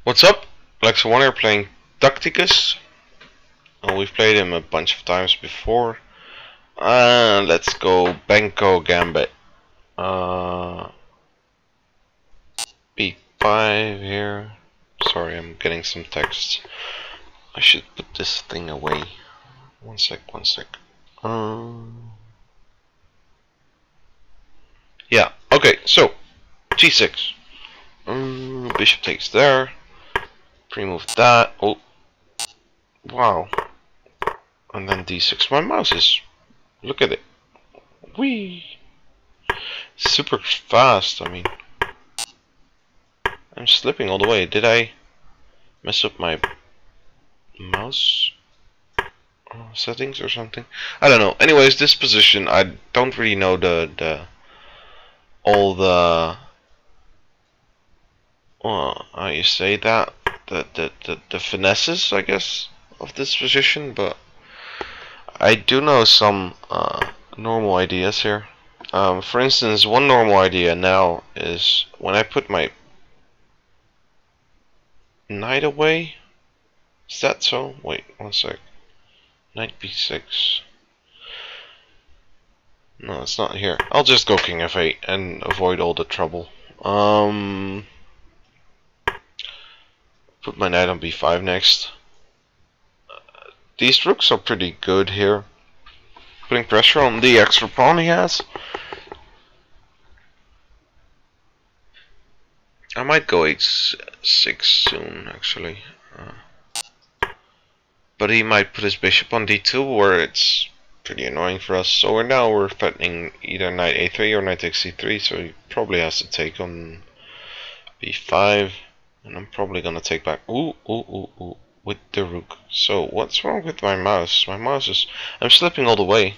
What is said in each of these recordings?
What's up? alexy1 here playing Taktikus. We've played him a bunch of times before. Let's go Benko Gambit. B5 here. Sorry, I'm getting some texts. I should put this thing away. One sec. Yeah, okay, so G6. Bishop takes there. Pre-move that. Oh, wow. And then D6. My mouse is. Look at it. Whee! Super fast. I mean, I'm slipping all the way. Did I mess up my mouse settings or something? I don't know. Anyways, this position, I don't really know all the how you say that, the finesses, I guess, of this position, but I do know some normal ideas here. For instance, one normal idea now is when I put my knight away. Is that so? Wait, one sec. Knight b6. No, it's not here. I'll just go king f8 and avoid all the trouble. Put my knight on b5 next. These rooks are pretty good here. Putting pressure on the extra pawn he has. I might go h6 soon, actually. But he might put his bishop on d2, where it's pretty annoying for us. So we're threatening either knight a3 or knight takes c3, so he probably has to take on b5. And I'm probably gonna take back ooh with the rook. So what's wrong with my mouse? My mouse is, I'm slipping all the way.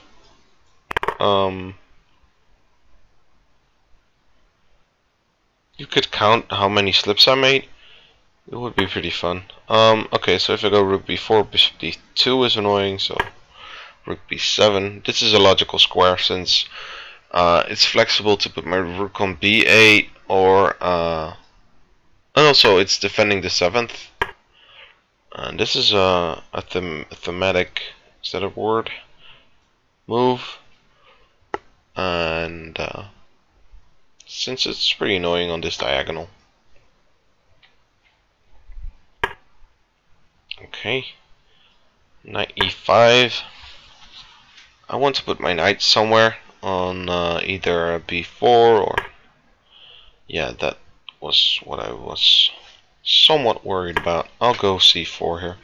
You could count how many slips I made. It would be pretty fun. Okay, so if I go rook b4, bishop d2 is annoying, so rook b7. This is a logical square since it's flexible to put my rook on b8 or and also it's defending the 7th. And this is a thematic, is that a word? Move. And since it's pretty annoying on this diagonal. Okay. Knight e5. I want to put my knight somewhere on either b4 or, yeah, that was what I was somewhat worried about. I'll go c4 here.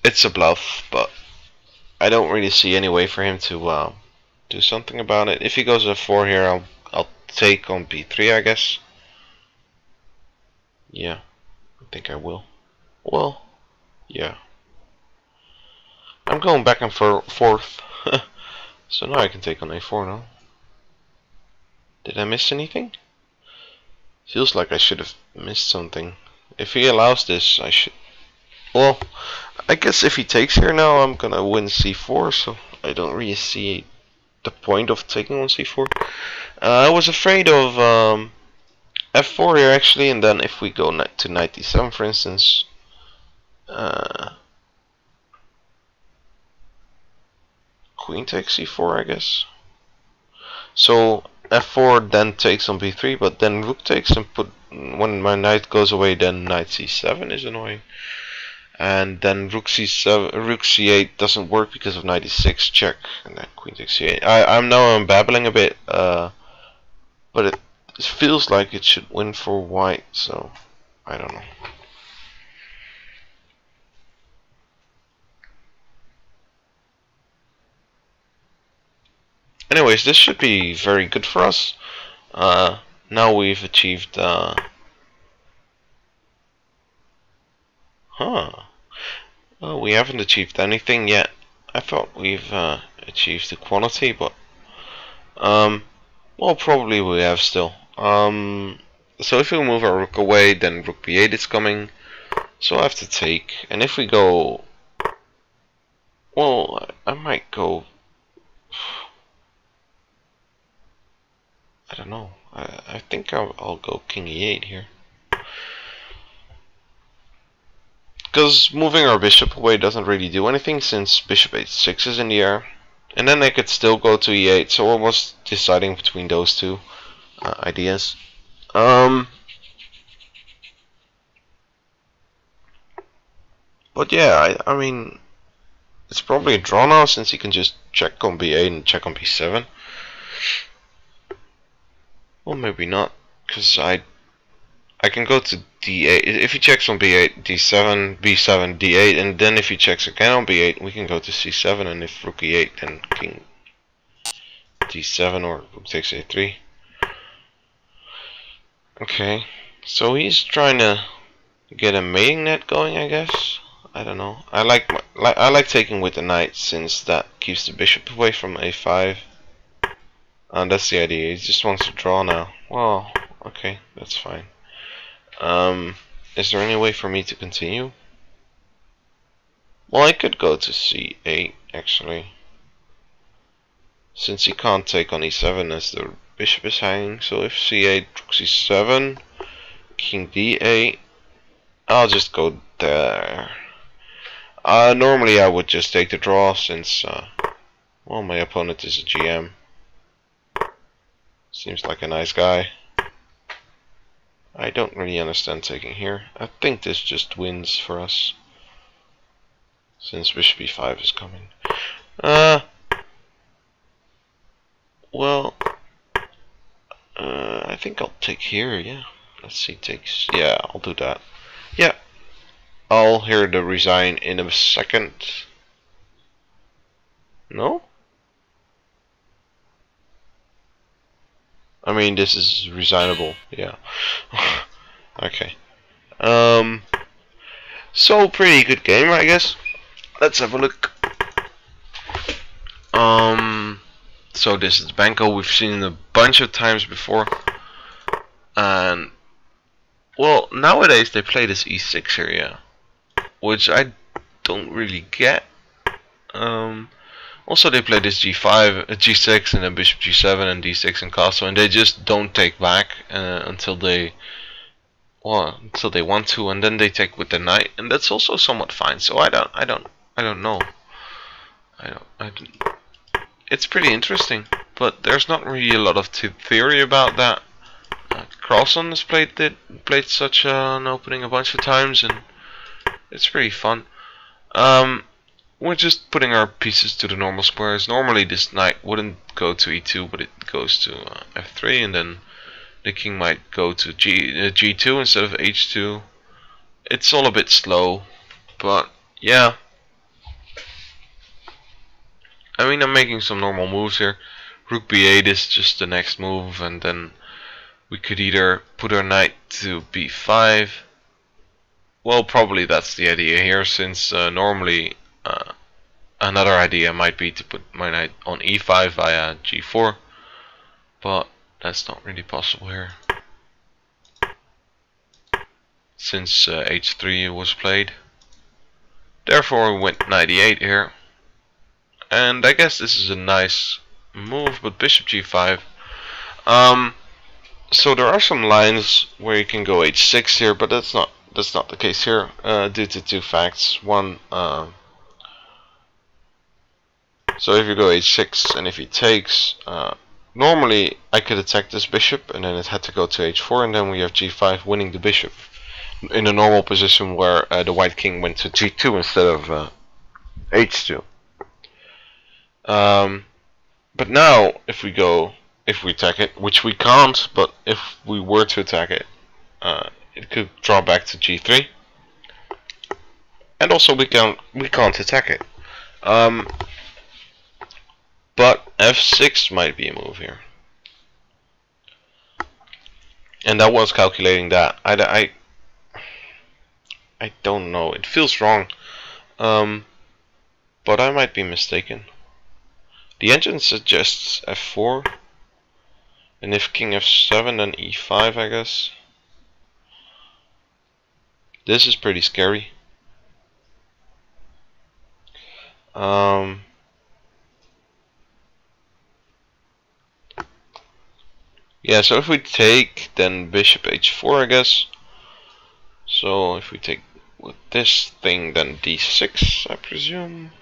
It's a bluff, but I don't really see any way for him to do something about it. If he goes f4 here, I'll take on b3, I guess. Yeah, I think I will. Well, yeah. I'm going back and forth. So now I can take on a4 now. Did I miss anything? Feels like I should have missed something. If he allows this, I should... Well, I guess if he takes here now, I'm gonna win c4, so I don't really see the point of taking on c4. I was afraid of f4 here actually, and then if we go to knight d7 for instance, queen takes c4 I guess. So f4 then takes on b3, but then rook takes and when my knight goes away, then knight c7 is annoying. And then rook c7, rook c8 doesn't work because of knight e6 check, and then queen takes c8. I'm babbling a bit, but it feels like it should win for white, so I don't know. Anyways, this should be very good for us. Now we've achieved well, we haven't achieved anything yet. I thought we've achieved the quality, but well, probably we have still. So if we move our rook away, then rook b8 is coming, so I have to take. And if we go, well, I might go, I don't know. I think I'll go king e8 here. Because moving our bishop away doesn't really do anything since bishop h6 is in the air. And then they could still go to e8, so I was deciding between those two ideas. But yeah, I mean, it's probably a draw now since he can just check on b8 and check on b7. Well, maybe not, because I can go to d8. If he checks on b8, d7, b7, d8, and then if he checks again on b8, we can go to c7, and if rook e8, then king d7 or rook takes a3. Okay, so he's trying to get a mating net going, I guess. I don't know. I like taking with the knight since that keeps the bishop away from a5. And that's the idea. He just wants to draw now. Well, okay, that's fine. Is there any way for me to continue? Well, I could go to c8 actually, since he can't take on e7 as the bishop is hanging. So if c8, rook c7, king d8, I'll just go there. Normally I would just take the draw since, well, my opponent is a GM. Seems like a nice guy. I don't really understand taking here. I think this just wins for us, since bishop e5 is coming. Well, I think I'll take here, yeah. Let's see, takes, yeah, I'll do that. Yeah, I'll hear the resign in a second. No? I mean, this is resignable, yeah. Okay. So pretty good game, I guess. Let's have a look. So this is Banco. We've seen it a bunch of times before, and well, nowadays they play this e6 here, yeah, which I don't really get. Also they play this g5, g6, and then bishop g7 and d6 and castle, and they just don't take back until they want to, and then they take with the knight, and that's also somewhat fine. So I don't know. It's pretty interesting, but there's not really a lot of theory about that. Carlson has played such an opening a bunch of times, and it's pretty fun. We're just putting our pieces to the normal squares. Normally this knight wouldn't go to e2, but it goes to f3, and then the king might go to g2 instead of h2. It's all a bit slow, but yeah. I mean, I'm making some normal moves here. Rook b8 is just the next move, and then we could either put our knight to b5. Well, probably that's the idea here, since normally another idea might be to put my knight on e5 via g4, but that's not really possible here, since h3 was played. Therefore we went knight e8 here, and I guess this is a nice move, but bishop g5. So there are some lines where you can go h6 here, but that's not the case here, due to two facts. One, so if you go h6 and if he takes, normally I could attack this bishop and then it had to go to h4, and then we have g5 winning the bishop in a normal position where the white king went to g2 instead of h2. But now if we attack it, which we can't, but if we were to attack it, it could draw back to g3, and also we can't attack it. But f6 might be a move here, and I was calculating that. I don't know. It feels wrong, but I might be mistaken. The engine suggests f4, and if king f7, then e5, I guess. This is pretty scary. Yeah, so if we take, then bishop h4, I guess. So if we take with this thing, then d6, I presume.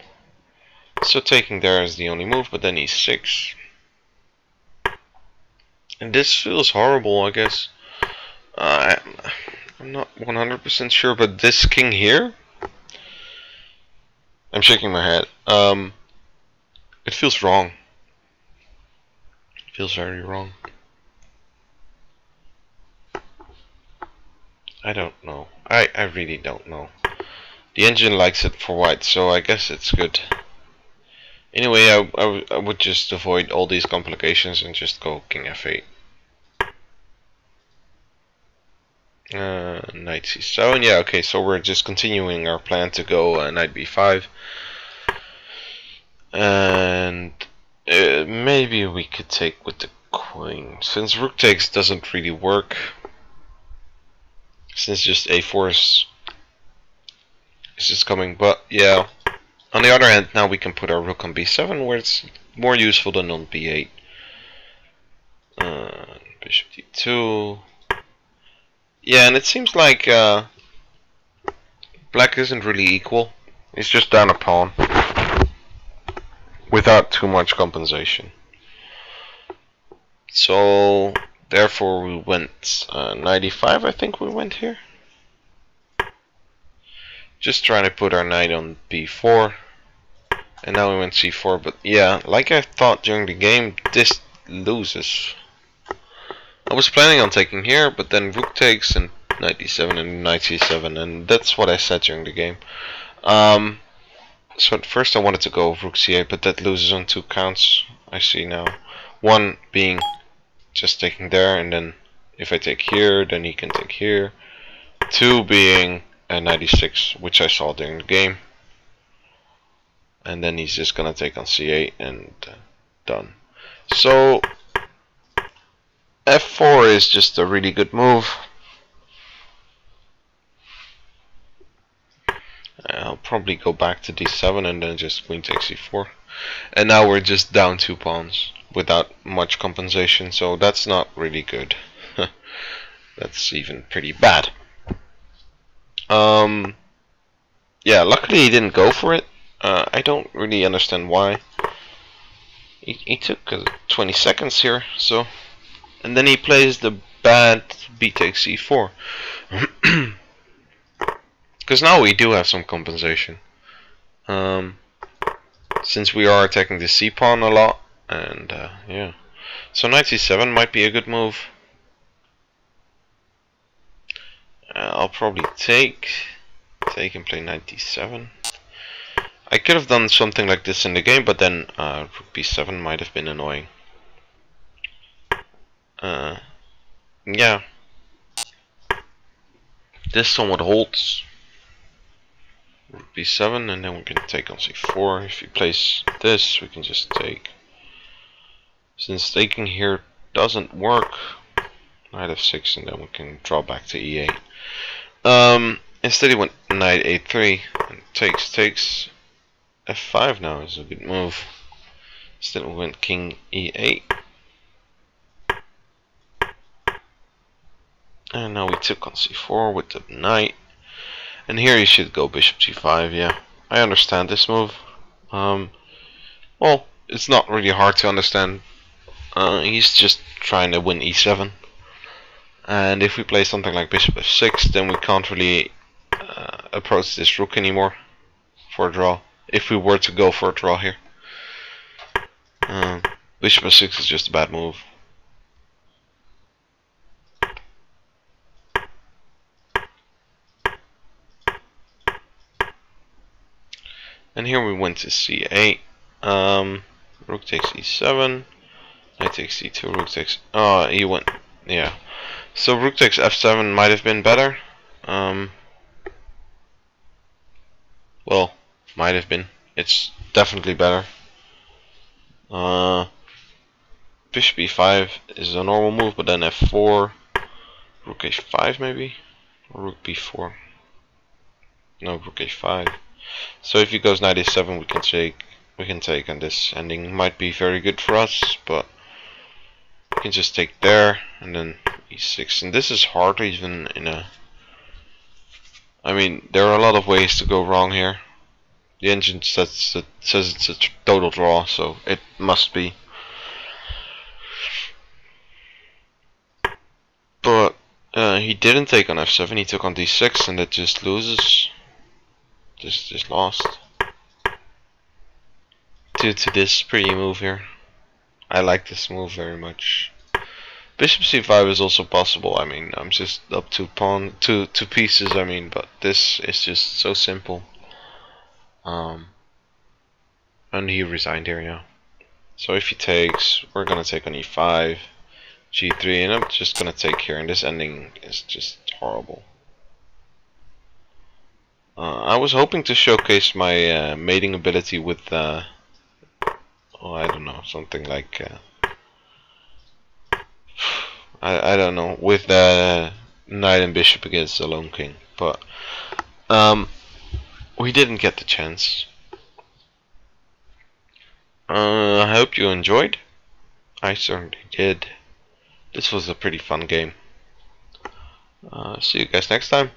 So taking there is the only move, but then e6. And this feels horrible, I guess. I'm not 100% sure, but this king here, I'm shaking my head. It feels wrong. It feels very wrong. I don't know. I really don't know. The engine likes it for white, so I guess it's good. Anyway, I would just avoid all these complications and just go king f8. Knight c7. Yeah, okay, so we're just continuing our plan to go knight b5. And maybe we could take with the queen. Since rook takes doesn't really work. Since just a4 is just coming. But yeah, on the other hand, now we can put our rook on b7 where it's more useful than on b8. Bishop d2. Yeah, and it seems like black isn't really equal. It's just down a pawn without too much compensation. So therefore we went 95, I think we went here. Just trying to put our knight on b4. And now we went c4, but yeah, like I thought during the game, this loses. I was planning on taking here, but then rook takes and knight d7 and knight c7, and that's what I said during the game. So at first I wanted to go rook c8, but that loses on 2 counts, I see now. One being just taking there, and then if I take here, then he can take here. 2 being a knight e6, which I saw during the game. And then he's just gonna take on c8 and done. So f4 is just a really good move. I'll probably go back to d7 and then just queen takes c4. And now we're just down 2 pawns without much compensation, so that's not really good. That's even pretty bad. Yeah, luckily he didn't go for it. I don't really understand why. He took 20 seconds here, so, and then he plays the bad b takes c4. Because now we do have some compensation. Since we are attacking the c pawn a lot, and yeah. So knight c7 might be a good move. I'll probably take and play knight d7. I could have done something like this in the game, but then rook b7 might have been annoying. Yeah. This somewhat holds. Rook b7, and then we can take on c4. If he plays this, we can just take. Since taking here doesn't work, knight f6, and then we can draw back to e8. Instead he went knight a3, and takes. f5 now is a good move. Instead we went king e8. And now we took on c4 with the knight. And here you should go bishop g5, yeah. I understand this move. Well, it's not really hard to understand. He's just trying to win e7. And if we play something like bishop f6, then we can't really approach this rook anymore for a draw. If we were to go for a draw here. Bishop f6 is just a bad move. And here we went to c8. Rook takes e7. Knight takes c2. Rook takes. Oh, he went. Yeah. So rook takes f7 might have been better. Well, might have been. It's definitely better. Bishop e5 is a normal move, but then f4. Rook h5 maybe? Or rook b4. No, rook h5. So if he goes knight a7, we can take, and this ending might be very good for us, but we can just take there and then e6. And this is hard even in a I mean, there are a lot of ways to go wrong here. The engine says it's a total draw, so it must be. But he didn't take on f7. He took on d6, and it just loses. Just lost. Due to this pretty move here. I like this move very much. Bishop c5 is also possible. I mean, I'm just up two pieces. I mean, but this is just so simple. And he resigned here, yeah. So if he takes, we're gonna take on e5, g3, and I'm just gonna take here. And this ending is just horrible. I was hoping to showcase my mating ability with, oh, I don't know, something like. I don't know, with knight and bishop against the lone king, but we didn't get the chance. I hope you enjoyed. I certainly did. This was a pretty fun game. See you guys next time.